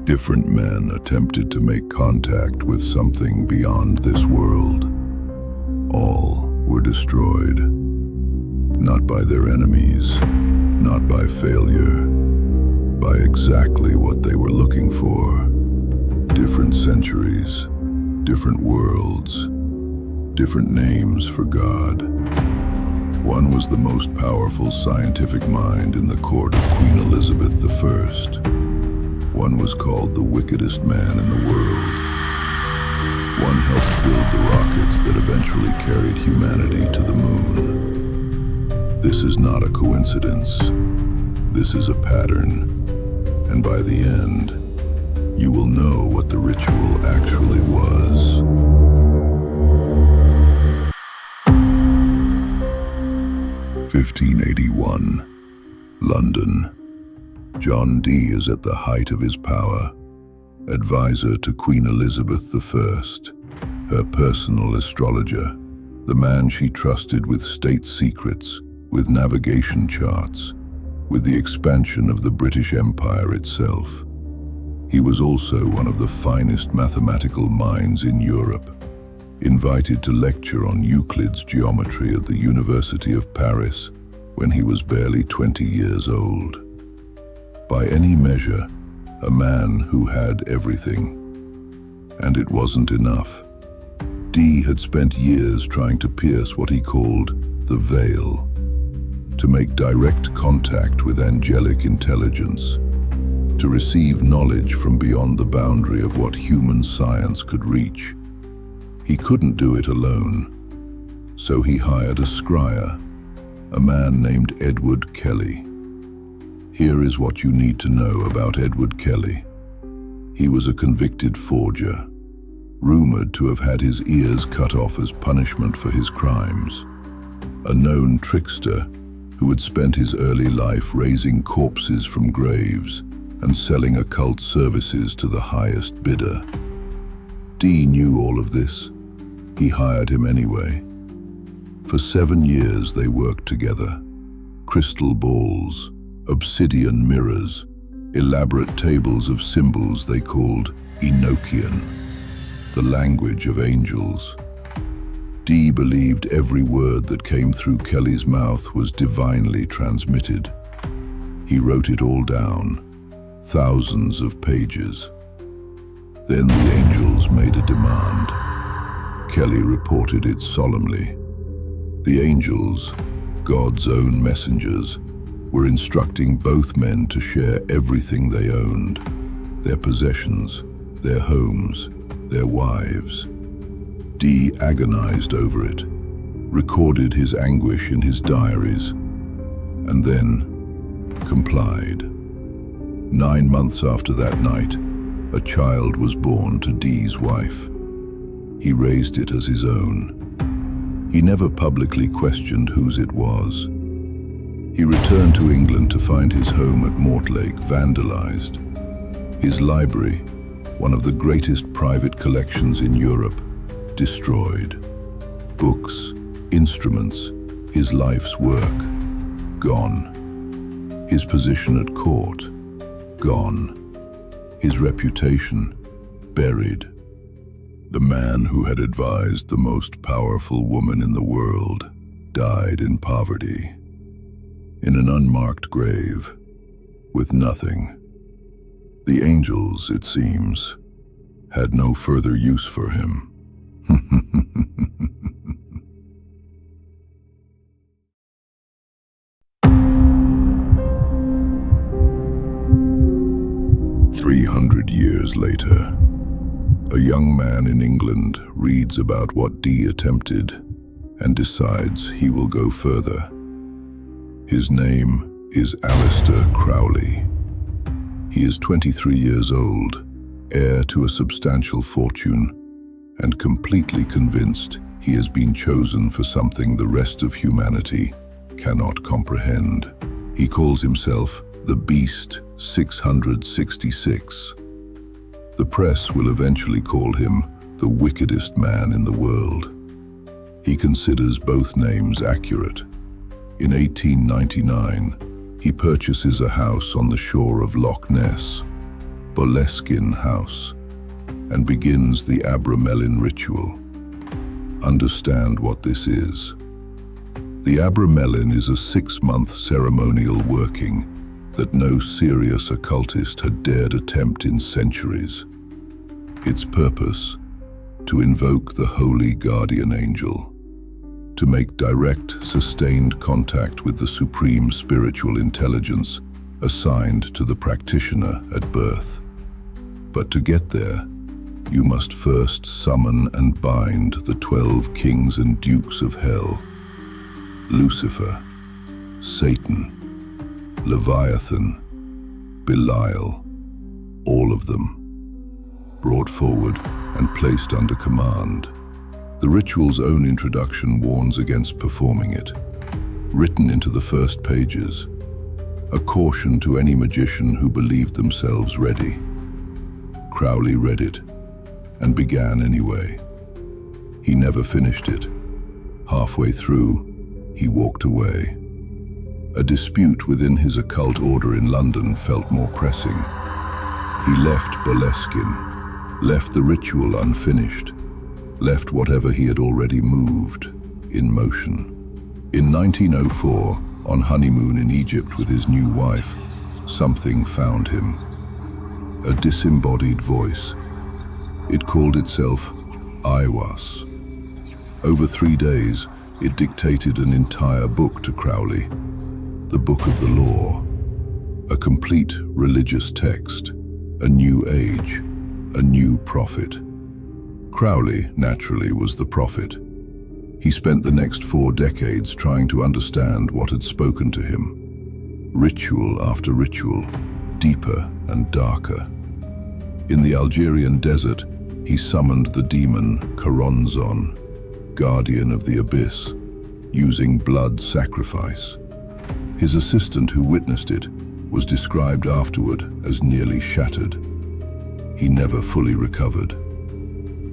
Different men attempted to make contact with something beyond this world. All were destroyed, not by their enemies, not by failure, by exactly what they were looking for. Different centuries, different worlds, different names for God. One was the most powerful scientific mind in the court of Queen Elizabeth I. One was called the wickedest man in the world. One helped build the rockets that eventually carried humanity to the moon. This is not a coincidence. This is a pattern. And by the end, you will know what the ritual actually was. (1581), London. John Dee is at the height of his power, advisor to Queen Elizabeth I, her personal astrologer, the man she trusted with state secrets, with navigation charts, with the expansion of the British Empire itself. He was also one of the finest mathematical minds in Europe, invited to lecture on Euclid's geometry at the University of Paris when he was barely 20 years old. By any measure, a man who had everything. And it wasn't enough. Dee had spent years trying to pierce what he called the veil, to make direct contact with angelic intelligence, to receive knowledge from beyond the boundary of what human science could reach. He couldn't do it alone, so he hired a scryer, a man named Edward Kelly. Here is what you need to know about Edward Kelly. He was a convicted forger, rumored to have had his ears cut off as punishment for his crimes, a known trickster who had spent his early life raising corpses from graves and selling occult services to the highest bidder. Dee knew all of this. He hired him anyway. For 7 years they worked together. Crystal balls, obsidian mirrors, elaborate tables of symbols they called Enochian, the language of angels. Dee believed every word that came through Kelly's mouth was divinely transmitted. He wrote it all down, thousands of pages. Then the angels made a demand. Kelly reported it solemnly. The angels, God's own messengers, were instructing both men to share everything they owned, their possessions, their homes, their wives. Dee agonized over it, recorded his anguish in his diaries, and then complied. 9 months after that night, a child was born to Dee's wife. He raised it as his own. He never publicly questioned whose it was. He returned to England to find his home at Mortlake vandalized. His library, one of the greatest private collections in Europe, destroyed. Books, instruments, his life's work, gone. His position at court, gone. His reputation, buried. The man who had advised the most powerful woman in the world died in poverty, in an unmarked grave, with nothing. The angels, it seems, had no further use for him. 300 years later, a young man in England reads about what Dee attempted and decides he will go further. His name is Aleister Crowley. He is 23 years old, heir to a substantial fortune, and completely convinced he has been chosen for something the rest of humanity cannot comprehend. He calls himself the Beast 666. The press will eventually call him the wickedest man in the world. He considers both names accurate. In 1899, he purchases a house on the shore of Loch Ness, Boleskine house and begins the Abramelin ritual. Understand what this is. The Abramelin is a 6-month ceremonial working that no serious occultist had dared attempt in centuries. Its purpose: to invoke the holy guardian angel, to make direct, sustained contact with the supreme spiritual intelligence assigned to the practitioner at birth. But to get there, you must first summon and bind the 12 kings and dukes of hell: Lucifer, Satan, Leviathan, Belial, all of them, brought forward and placed under command. The ritual's own introduction warns against performing it. Written into the first pages, a caution to any magician who believed themselves ready. Crowley read it and began anyway. He never finished it. Halfway through, he walked away. A dispute within his occult order in London felt more pressing. He left Boleskine, left the ritual unfinished, left whatever he had already moved in motion. In 1904, on honeymoon in Egypt with his new wife, something found him. A disembodied voice. It called itself Aiwas. Over 3 days, it dictated an entire book to Crowley, the Book of the Law, a complete religious text, a new age, a new prophet. Crowley, naturally, was the prophet. He spent the next 4 decades trying to understand what had spoken to him. Ritual after ritual, deeper and darker. In the Algerian desert, he summoned the demon Choronzon, guardian of the abyss, using blood sacrifice. His assistant who witnessed it was described afterward as nearly shattered. He never fully recovered.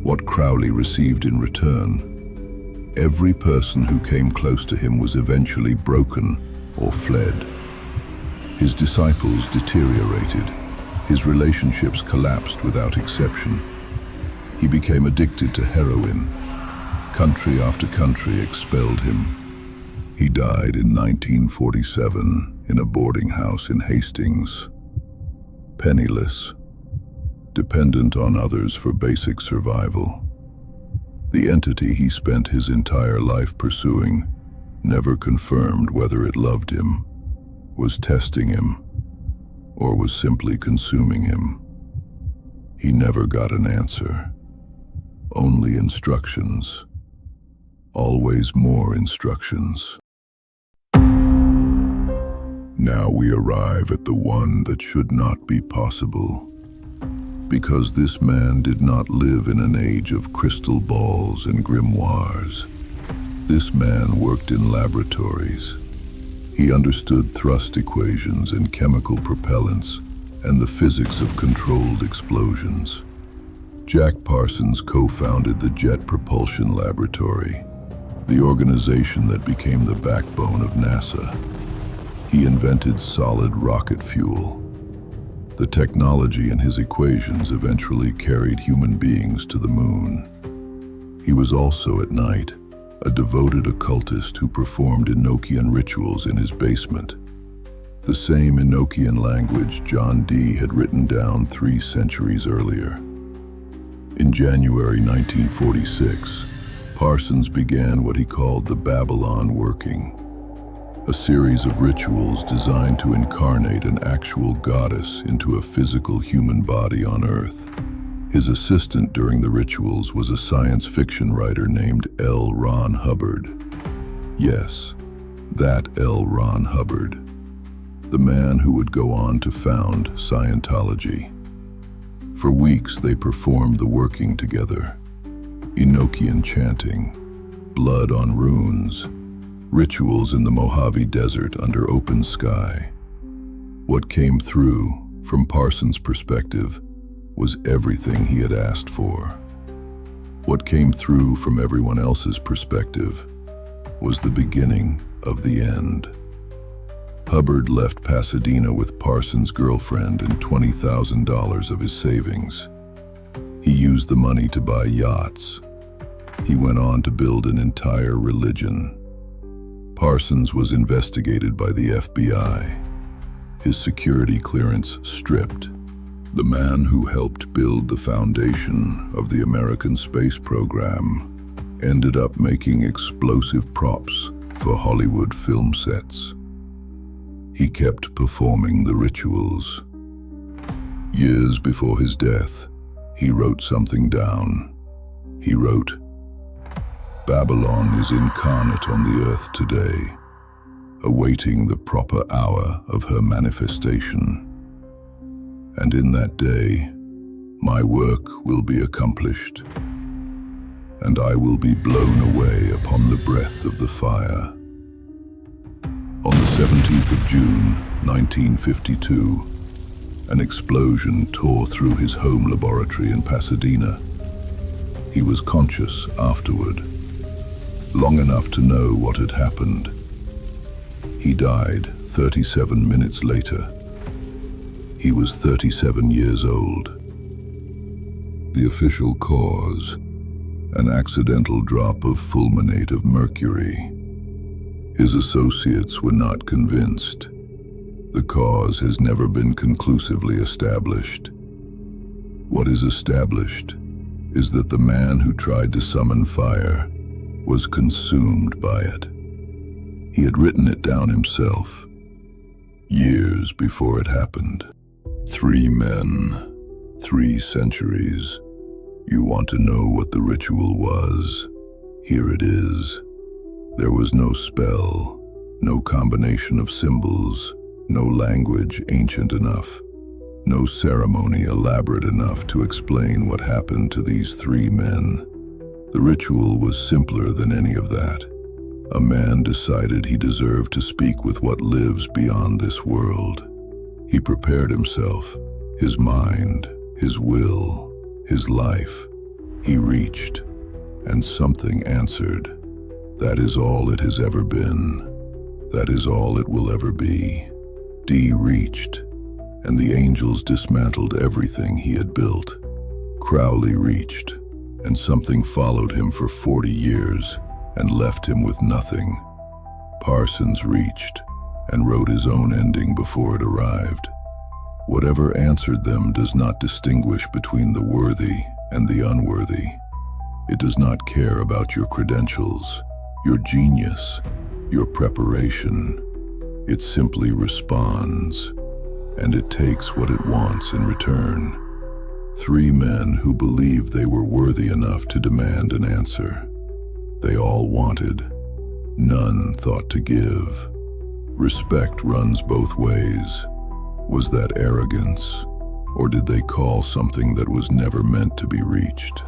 What Crowley received in return: every person who came close to him was eventually broken or fled. His disciples deteriorated. His relationships collapsed without exception. He became addicted to heroin. Country after country expelled him. He died in 1947 in a boarding house in Hastings, penniless, dependent on others for basic survival. The entity he spent his entire life pursuing never confirmed whether it loved him, was testing him, or was simply consuming him. He never got an answer, only instructions, always more instructions. Now we arrive at the one that should not be possible, because this man did not live in an age of crystal balls and grimoires. This man worked in laboratories. He understood thrust equations and chemical propellants and the physics of controlled explosions. Jack Parsons co-founded the Jet Propulsion Laboratory, the organization that became the backbone of NASA. He invented solid rocket fuel. The technology in his equations eventually carried human beings to the moon. He was also, at night, a devoted occultist who performed Enochian rituals in his basement, the same Enochian language John Dee had written down 3 centuries earlier. In January 1946, Parsons began what he called the Babylon Working, a series of rituals designed to incarnate an actual goddess into a physical human body on Earth. His assistant during the rituals was a science fiction writer named L. Ron Hubbard. Yes, that L. Ron Hubbard, the man who would go on to found Scientology. For weeks they performed the working together. Enochian chanting, blood on runes, rituals in the Mojave Desert under open sky. What came through, from Parsons' perspective, was everything he had asked for. What came through from everyone else's perspective was the beginning of the end. Hubbard left Pasadena with Parsons' girlfriend and $20,000 of his savings. He used the money to buy yachts. He went on to build an entire religion. Parsons was investigated by the FBI. His security clearance stripped. The man who helped build the foundation of the American space program ended up making explosive props for Hollywood film sets. He kept performing the rituals. Years before his death, he wrote something down. He wrote, "Babylon is incarnate on the earth today, awaiting the proper hour of her manifestation. And in that day, my work will be accomplished, and I will be blown away upon the breath of the fire." On the 17th of June, 1952, an explosion tore through his home laboratory in Pasadena. He was conscious afterward, long enough to know what had happened. He died 37 minutes later. He was 37 years old. The official cause: an accidental drop of fulminate of mercury. His associates were not convinced. The cause has never been conclusively established. What is established is that the man who tried to summon fire was consumed by it. He had written it down himself, years before it happened. 3 men, 3 centuries. You want to know what the ritual was? Here it is. There was no spell, no combination of symbols, no language ancient enough, no ceremony elaborate enough to explain what happened to these 3 men. The ritual was simpler than any of that. A man decided he deserved to speak with what lives beyond this world. He prepared himself, his mind, his will, his life. He reached, and something answered. That is all it has ever been. That is all it will ever be. Dee reached, and the angels dismantled everything he had built. Crowley reached, and something followed him for 40 years and left him with nothing. Parsons reached and wrote his own ending before it arrived. Whatever answered them does not distinguish between the worthy and the unworthy. It does not care about your credentials, your genius, your preparation. It simply responds, and it takes what it wants in return. 3 men who believed they were worthy enough to demand an answer. They all wanted. None thought to give. Respect runs both ways. Was that arrogance, or did they call something that was never meant to be reached?